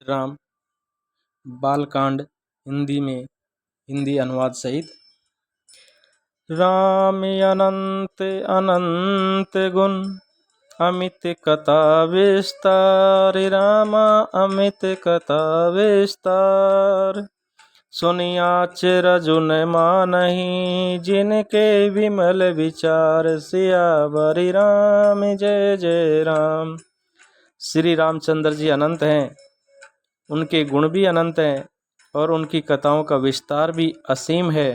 राम बालकांड हिंदी में हिंदी अनुवाद सहित। राम अनंत अनंत गुण अमित कथा विस्तार, राम अमित कथा विस्तार। सुनिया रजुन मानहि जिनके विमल विचार, सियावरि राम जय जय राम। श्री रामचंद्र जी अनंत हैं, उनके गुण भी अनंत हैं और उनकी कथाओं का विस्तार भी असीम है।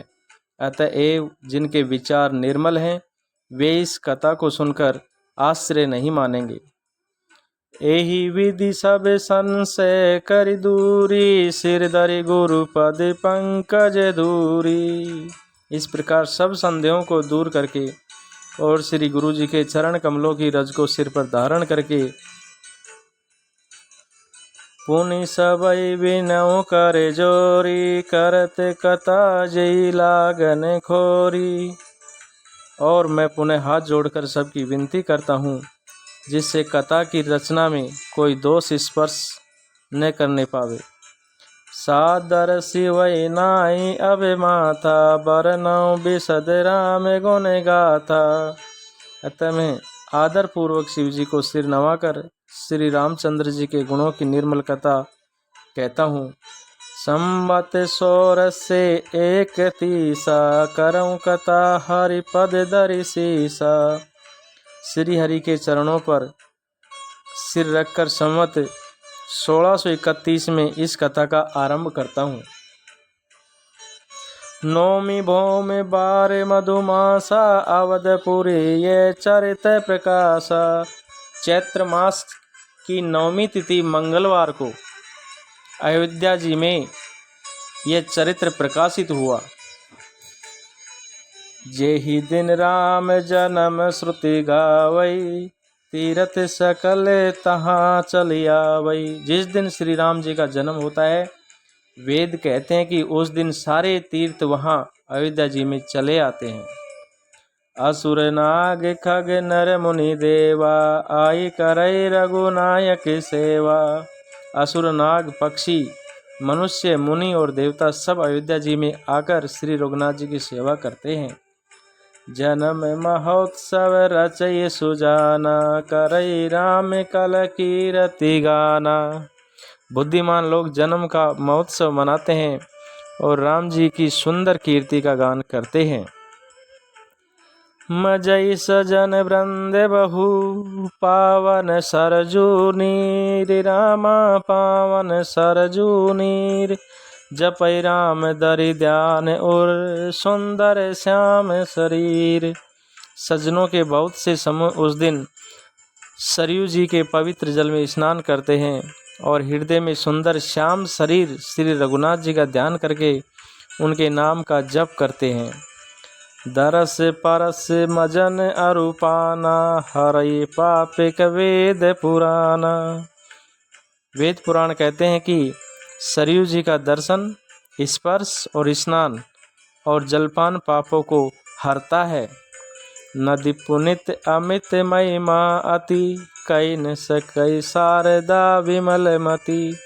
अतएव जिनके विचार निर्मल हैं वे इस कथा को सुनकर आश्चर्य नहीं मानेंगे। एहि विधि सब संशय कर दूरी, सिर धरि गुरु पद पंकज दूरी। इस प्रकार सब संदेहों को दूर करके और श्री गुरु जी के चरण कमलों की रज को सिर पर धारण करके पुनि सबई बिनऊ करे जोरी, करत कथा जई लागन खोरी। और मैं पुनः हाथ जोड़कर सबकी विनती करता हूँ जिससे कथा की रचना में कोई दोष स्पर्श न करने पावे। सादर शिवई नाई अभिमाथा, बरनऊ बिसद राम गुण गाथा। अतः मैं आदर पूर्वक शिव जी को सिर नवाकर श्री रामचंद्र जी के गुणों की निर्मल कथा कहता हूँ। संवत सौर से एक तीसा, करऊँ कथा हरि पद धरि सीसा। श्री हरि के चरणों पर सिर रखकर संवत 1631 में इस कथा का आरंभ करता हूँ। नौमी भौम बार मधुमासा, अवधपुरी ये चरित प्रकाशा। चैत्र मास की नौमी तिथि मंगलवार को अयोध्या जी में यह चरित्र प्रकाशित हुआ। जेहि दिन राम जन्म श्रुति गावई, तीरथ सकल तहाँ चली आवई। जिस दिन श्री राम जी का जन्म होता है वेद कहते हैं कि उस दिन सारे तीर्थ वहाँ अयोध्या जी में चले आते हैं। असुर नाग खग नर मुनि देवा, आई करई रघुनायक सेवा। असुर नाग पक्षी मनुष्य मुनि और देवता सब अयोध्या जी में आकर श्री रघुनाथ जी की सेवा करते हैं। जन्म महोत्सव रचय सुजाना, करई राम कल कीरति गाना। बुद्धिमान लोग जन्म का महोत्सव मनाते हैं और राम जी की सुंदर कीर्ति का गान करते हैं। मजई सजन वृंद बहु, पावन सरजू नीर, रामा पावन सरजू नीर। जपै राम धरि ध्यान और सुंदर श्याम शरीर। सज्जनों के बहुत से समूह उस दिन सरयू जी के पवित्र जल में स्नान करते हैं और हृदय में सुंदर श्याम शरीर श्री रघुनाथ जी का ध्यान करके उनके नाम का जप करते हैं। दरस परस मजन अरूपाना, हरई पापिक वेद पुराना। वेद पुराण कहते हैं कि सरयू जी का दर्शन, स्पर्श और स्नान और जलपान पापों को हरता है। नदी पुनित अमित महिमा अति, कई न सकई शारदा विमल मति।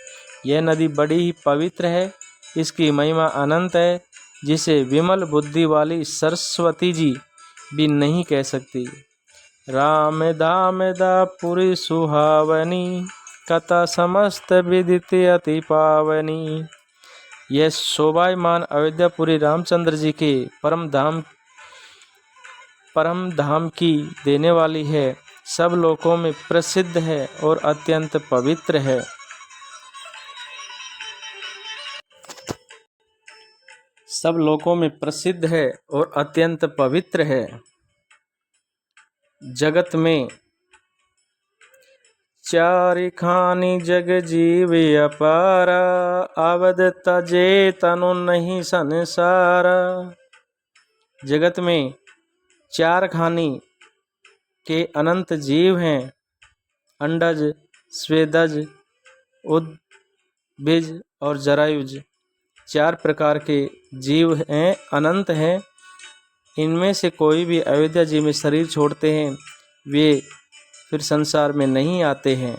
यह नदी बड़ी ही पवित्र है, इसकी महिमा अनंत है जिसे विमल बुद्धि वाली सरस्वती जी भी नहीं कह सकती। राम धाम दापुरी सुहावनी, कथा समस्त विदित अति पावनी। यह शोभायमान अयोध्यापुरी रामचंद्र जी के परम धाम की देने वाली है, सब लोकों में प्रसिद्ध है और अत्यंत पवित्र है। सब लोकों में प्रसिद्ध है और अत्यंत पवित्र है। जगत में चारि खानी जग जीव अपारा, अवध तजे तनु नहीं संसारा। जगत में चार खानी के अनंत जीव हैं। अंडज, स्वेदज, उद्भिज और जरायुज। चार प्रकार के जीव हैं, अनंत हैं। इनमें से कोई भी अयोध्या जी में शरीर छोड़ते हैं वे फिर संसार में नहीं आते हैं।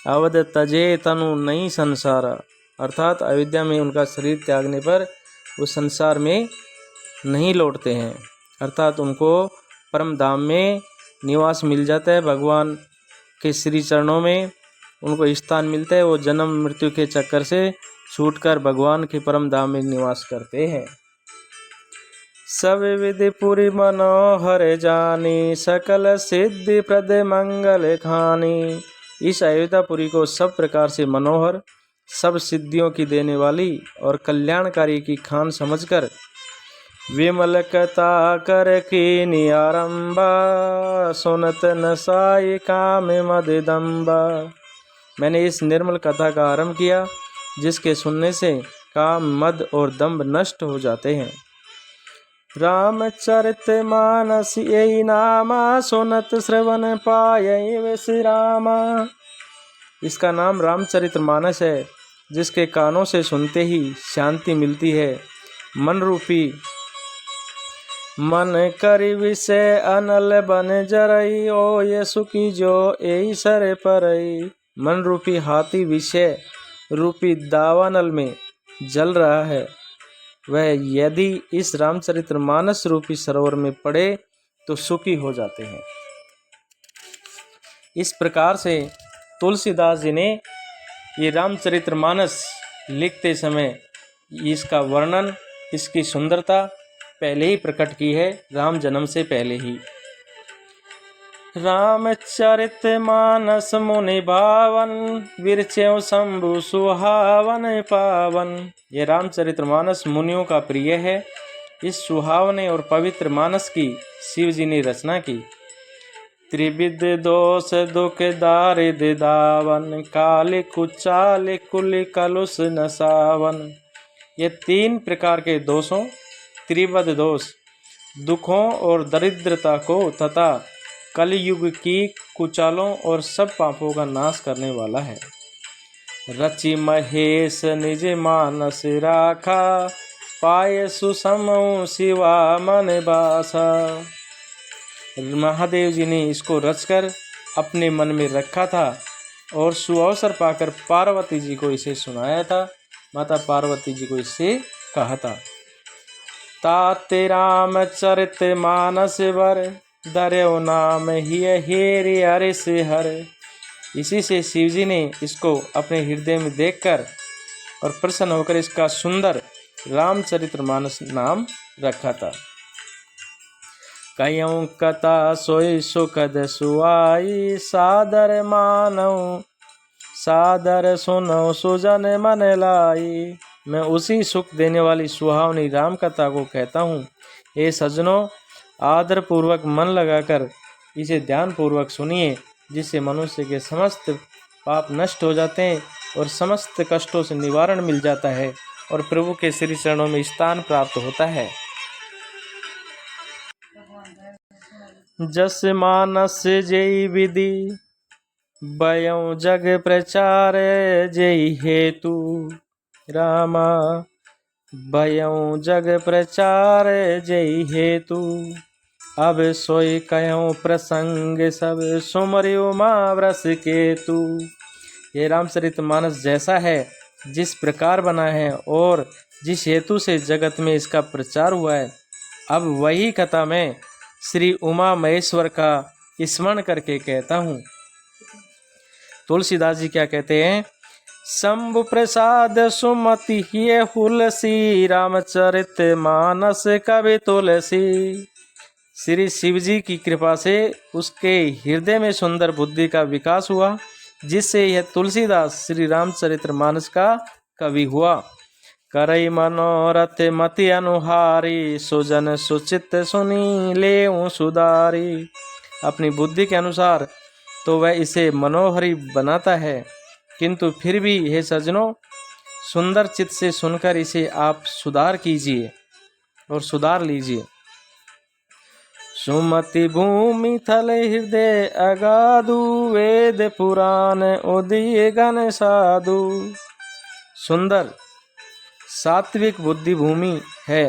अवध तजे तनु नहीं संसारा, अर्थात अयोध्या में उनका शरीर त्यागने पर वो संसार में नहीं लौटते हैं, अर्थात उनको परम धाम में निवास मिल जाता है। भगवान के श्री चरणों में उनको स्थान मिलता है। वो जन्म मृत्यु के चक्कर से छूटकर भगवान के परम धाम में निवास करते हैं। सब विधि पुरी मनोहर जानी, सकल सिद्धि प्रद मंगल खानी। इस अयोध्यापुरी को सब प्रकार से मनोहर, सब सिद्धियों की देने वाली और कल्याणकारी की खान समझकर विमल कथा कर की आरंबा, सुनत नसाई काम मदिदम्बा। मैंने इस निर्मल कथा का आरंभ किया जिसके सुनने से काम, मद और दम्भ नष्ट हो जाते हैं। रामचरित मानस यही नामा, सुनत श्रवण पायै विश्रामा। इसका नाम रामचरित मानस है, जिसके कानों से सुनते ही शांति मिलती है। मन रूपी मन करि विषय अनल बन जरई, ओ ये सुखी जो एई सर परई। मन रूपी हाथी विषय रूपी दावानल में जल रहा है, वह यदि इस रामचरितमानस रूपी सरोवर में पड़े तो सुखी हो जाते हैं। इस प्रकार से तुलसीदास जी ने ये रामचरितमानस लिखते समय इसका वर्णन, इसकी सुंदरता पहले ही प्रकट की है, राम जन्म से पहले ही। रामचरित मानस मुनि भावन, विरच्यों शंभु सुहावन पावन। ये रामचरित मानस मुनियों का प्रिय है। इस सुहावने और पवित्र मानस की शिव जी ने रचना की। त्रिविध दोष दुख दारिद दावन, काल कुचाल कुल कलुष नसावन। ये 3 प्रकार के दोषों, त्रिविध दोष, दुखों और दरिद्रता को तथा कलयुग की कुचालों और सब पापों का नाश करने वाला है। रचि महेश निज मानस राखा, पाए सुसमौ शिवा मन बासा। महादेव जी ने इसको रचकर अपने मन में रखा था और सुअवसर पाकर पार्वती जी को इसे सुनाया था। माता पार्वती जी को इससे कहा था। ताते रामचरित मानस वर, दर्यो नाम ही हेरि हरि से हर। इसी से शिव जी ने इसको अपने हृदय में देखकर और प्रसन्न होकर इसका सुंदर रामचरितमानस नाम रखा था। कयऊं कथा सोई सुखद सुआई, सादर मानऊ सादर सुनो सुजन मन लाई। मैं उसी सुख देने वाली सुहावनी राम कथा को कहता हूँ। ये सज्जनों, आदर पूर्वक मन लगाकर इसे ध्यान पूर्वक सुनिए, जिससे मनुष्य के समस्त पाप नष्ट हो जाते हैं और समस्त कष्टों से निवारण मिल जाता है और प्रभु के श्री चरणों में स्थान प्राप्त होता है। जस मानस जेई विधि, बयऊं जग प्रचार जेई हेतु। रामा बयऊं जग प्रचार जेई हेतु, अब सोई कयूं प्रसंग सब सुमरियो माँ व्रस केतु। ये रामचरितमानस जैसा है, जिस प्रकार बना है और जिस हेतु से जगत में इसका प्रचार हुआ है, अब वही कथा मैं श्री उमा महेश्वर का स्मरण करके कहता हूँ। तुलसीदास जी क्या कहते हैं? शंभु प्रसाद सुमति ये हुलसी, रामचरित मानस कवि तुलसी। श्री शिव जी की कृपा से उसके हृदय में सुंदर बुद्धि का विकास हुआ, जिससे यह तुलसीदास श्री रामचरितमानस का कवि हुआ। करई मनोरथ मति अनुहारी, सुजन सुचित सुनी लेऊं सुधारी। अपनी बुद्धि के अनुसार तो वह इसे मनोहरी बनाता है, किंतु फिर भी हे सज्जनों, सुंदर चित्त से सुनकर इसे आप सुधार कीजिए और सुधार लीजिए। सुमति भूमि थल हृदय अगाधु, वेद पुराण उदय गण साधु। सुंदर सात्विक बुद्धि भूमि है,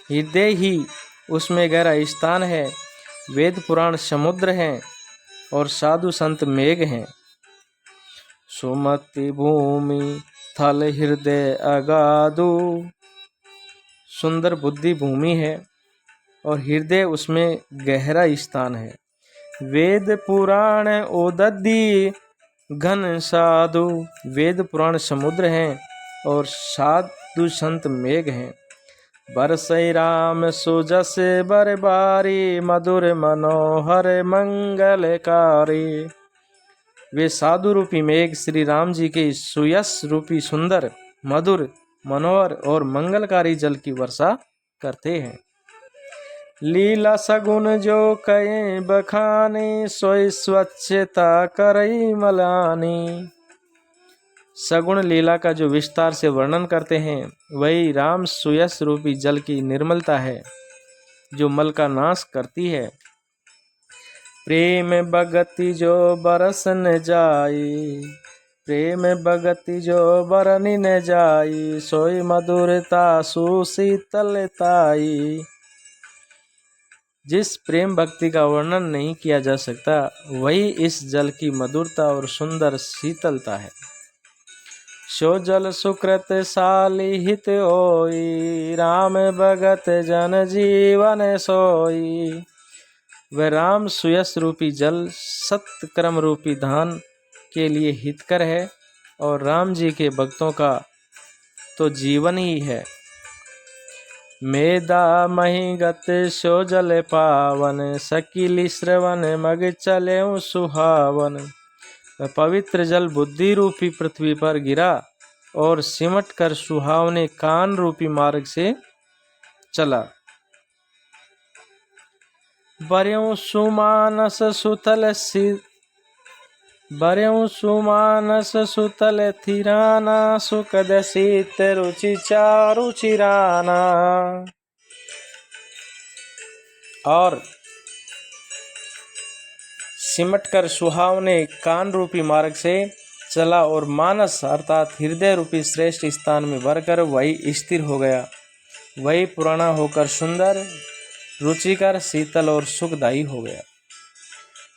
हृदय ही उसमें गहरा स्थान है। वेद पुराण समुद्र हैं और साधु संत मेघ हैं। सुमति भूमि थल हृदय अगाधु। सुंदर बुद्धि भूमि है और हृदय उसमें गहरा स्थान है। वेद पुराण उदधि घन साधु। वेद पुराण समुद्र हैं और साधु संत मेघ हैं। बरसई राम सुजस बरबारी मधुर मनोहर मंगलकारी। वे साधु रूपी मेघ श्री राम जी के सुयस रूपी सुंदर मधुर मनोहर और मंगलकारी जल की वर्षा करते हैं। लीला सगुन जो कये बखानी सोई स्वच्छता करई मलानी। सगुण लीला का जो विस्तार से वर्णन करते हैं वही राम सुयस रूपी जल की निर्मलता है जो मल का नाश करती है। प्रेम भगति जो बरसन जाई। प्रेम भगति जो बरनी न जाई सोई मधुरता सुशीतलताई। जिस प्रेम भक्ति का वर्णन नहीं किया जा सकता वही इस जल की मधुरता और सुंदर शीतलता है। सो जल सुकृत साली हित होई राम भगत जन जीवन सोई। वह राम सुयस रूपी जल सत्कर्म रूपी धान के लिए हितकर है और राम जी के भक्तों का तो जीवन ही है। मेदा मही गत सो जल पावन सकीली श्रवण मग चले सुहावन। पवित्र जल बुद्धि रूपी पृथ्वी पर गिरा और सिमट कर सुहावने कान रूपी मार्ग से चला। बर्यों सुमानस सुतल बर्यों सुमानस सुतल थिराना सुखद शीत रुचि चारु चिराना। और सिमट कर सुहावने कान रूपी मार्ग से चला और मानस अर्थात हृदय रूपी श्रेष्ठ स्थान में भरकर वही स्थिर हो गया। वही पुराना होकर सुंदर रुचिकर शीतल और सुखदायी हो गया।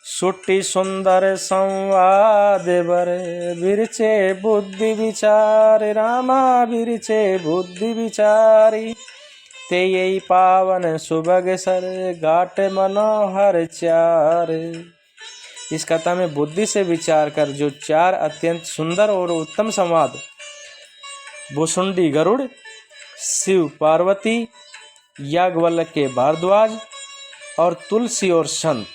सुट्टी सुंदर संवाद बर बिरचे बुद्धि विचार रामा बिरचे बुद्धि विचारी। ते यही पावन सुबग सर घाट मनोहर चार। इस कथा में बुद्धि से विचार कर जो चार अत्यंत सुंदर और उत्तम संवाद भुसुंडी गरुड़, शिव पार्वती, याज्ञवल्क्य के भारद्वाज और तुलसी और संत,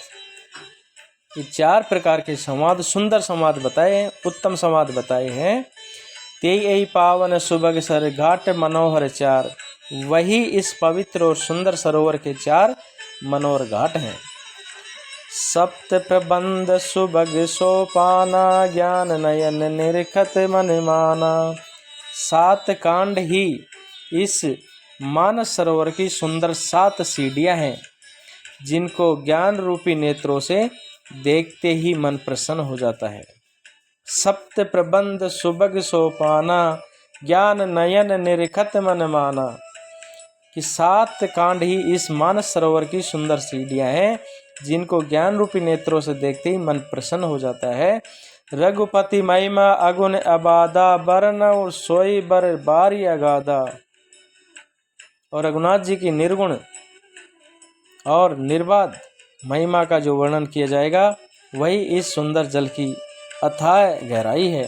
ये चार प्रकार के संवाद सुंदर संवाद बताए हैं, उत्तम संवाद बताए हैं। ते यही पावन सुबग सर घाट मनोहर चार। वही इस पवित्र और सुंदर सरोवर के चार मनोहर घाट हैं। सप्त प्रबंध सुबग सोपाना ज्ञान नयन निरखत मन माना। 7 कांड ही इस मानस सरोवर की सुंदर 7 सीढ़ियां हैं जिनको ज्ञान रूपी नेत्रों से देखते ही मन प्रसन्न हो जाता है। सप्त प्रबंध सुबग सोपाना ज्ञान नयन निरखत मन माना कि 7 कांड ही इस मानस सरोवर की सुंदर सीढ़ियां हैं जिनको ज्ञान रूपी नेत्रों से देखते ही मन प्रसन्न हो जाता है। रघुपति महिमा अगुण अबादा बरनौ सोई बर बारी अगाधा। और रघुनाथ जी की निर्गुण और निर्बाध महिमा का जो वर्णन किया जाएगा वही इस सुंदर जल की अथाह गहराई है।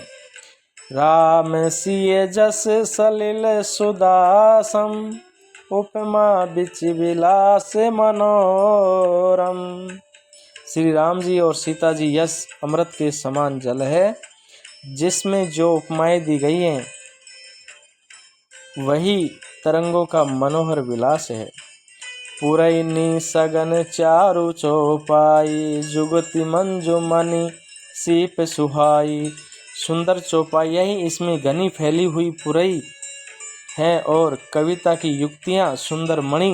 राम सिय जस सलिल सुदासम उपमा बिच विलास मनोरम। श्री राम जी और सीता जी यश अमृत के समान जल है जिसमें जो उपमाएं दी गई हैं वही तरंगों का मनोहर विलास है। पुरैनी सगन चारु चौपाई जुगति मंजु मणि सीप सुहाई। सुंदर चौपाइयाँ ही इसमें घनी फैली हुई पुरई हैं और कविता की युक्तियाँ सुंदर मणि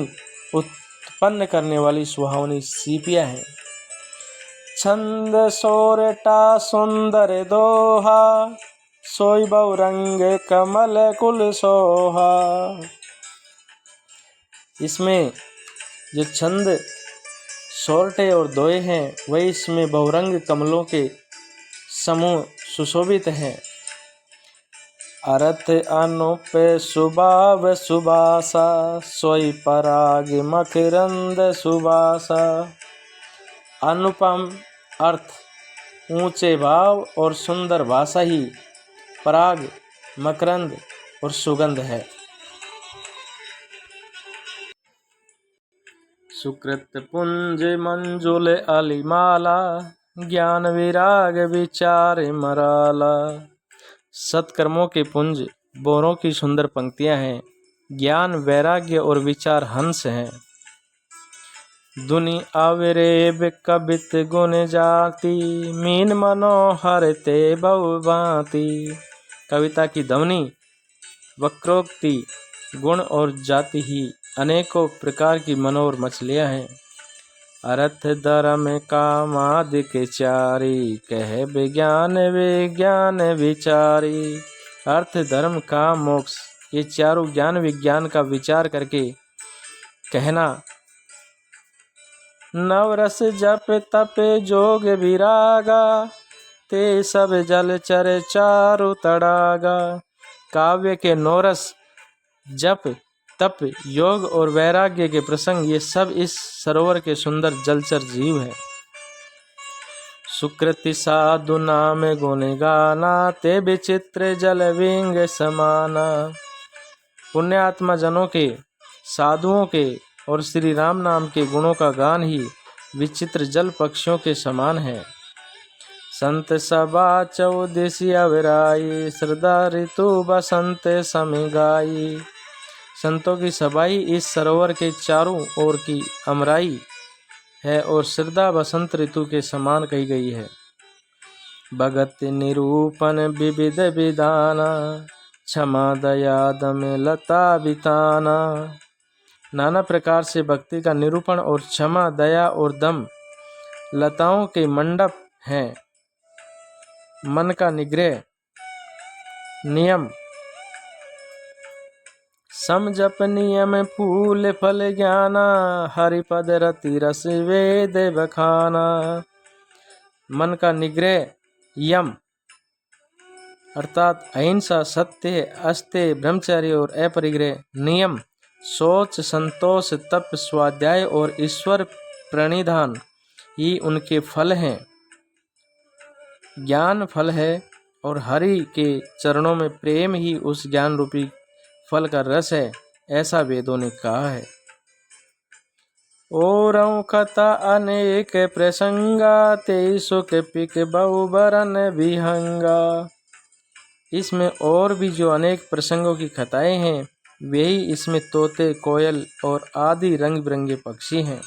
उत्पन्न करने वाली सुहावनी सीपियाँ हैं। छंद सोरटा सुंदर दोहा सोई बहुरंग कमल कुल सोहा। इसमें जो छंद सोरटे और दोहे हैं वही इसमें बहुरंग कमलों के समूह सुशोभित हैं। अर्थ अनुप सुभाव सुबासा, सोई पराग मकरंद सुबासा। अनुपम अर्थ, ऊंचे भाव और सुंदर भाषा ही पराग, मकरंद और सुगंध है। सुकृत पुंज मंजुल अलिमाला, ज्ञान विराग विचार मराला। सत्कर्मों के पुंज बोरों की सुंदर पंक्तियां हैं। ज्ञान वैराग्य और विचार हंस हैं। दुनि अविरेब कबित गुण जाति, मीन मनोहर ते बहु भांति। कविता की ध्वनि, वक्रोक्ति, गुण और जाति ही अनेकों प्रकार की मनोहर मछलियां हैं। अर्थ धर्म कामादिक चारी, कह विज्ञान विज्ञान विचारी। अर्थ धर्म काम मोक्ष, ये चारों ज्ञान विज्ञान का विचार करके कहना। नवरस जप तप जोग विरागा, ते सब जल चर चारु तड़ागा। काव्य के नौरस, जप, तप, योग और वैराग्य के प्रसंग, ये सब इस सरोवर के सुंदर जलचर जीव हैं। सुकृति साधु नाम गुण गाना, ते विचित्र जल विंग समाना। पुण्यात्मा जनों के, साधुओं के और श्री राम नाम के गुणों का गान ही विचित्र जल पक्षियों के समान है। संत सभा चौदिसी अविराई, श्रद्धा ऋतु बसंत समी गाई। संतों की सभाई इस सरोवर के चारों ओर की अमराई है और श्रद्धा बसंत ऋतु के समान कही गई है। भगत निरूपण विविध विधाना, क्षमा दया दम लता बिताना। नाना प्रकार से भक्ति का निरूपण और क्षमा दया और दम लताओं के मंडप हैं। मन का निग्रह, नियम, समझप नियम फूल फल ज्ञाना, हरिपद रति रस वेद बखाना। मन का निग्रह, यम अर्थात अहिंसा, सत्य, अस्त्य, ब्रह्मचर्य और अपरिग्रह। नियम, सोच, संतोष, तप, स्वाध्याय और ईश्वर प्रणिधान ही उनके फल हैं। ज्ञान फल है और हरि के चरणों में प्रेम ही उस ज्ञान रूपी फल का रस है, ऐसा वेदों ने कहा है। ओरौ कथा अनेक प्रसंगा, ते सुख पिक बहु बरन विहंगा। इसमें और भी जो अनेक प्रसंगों की कथाएं हैं, वे ही इसमें तोते, कोयल और आदि रंग बिरंगे पक्षी हैं।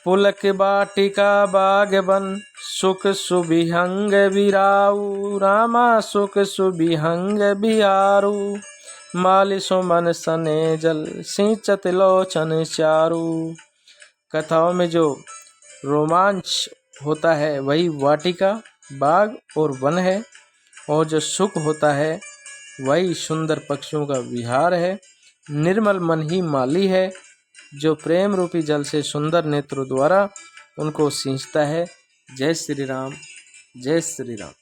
पुलक बाटिका बागबन, सुख सुबिहंग बिराऊ। रामा सुख सुबिहंग बिहारू, मालिसो मन सने जल, सिंचत लोचन चारू। कथाओं में जो रोमांच होता है वही वाटिका, बाग और वन है, और जो सुख होता है वही सुंदर पक्षियों का विहार है। निर्मल मन ही माली है, जो प्रेम रूपी जल से सुंदर नेत्रों द्वारा उनको सींचता है। जय श्री राम, जय श्री राम।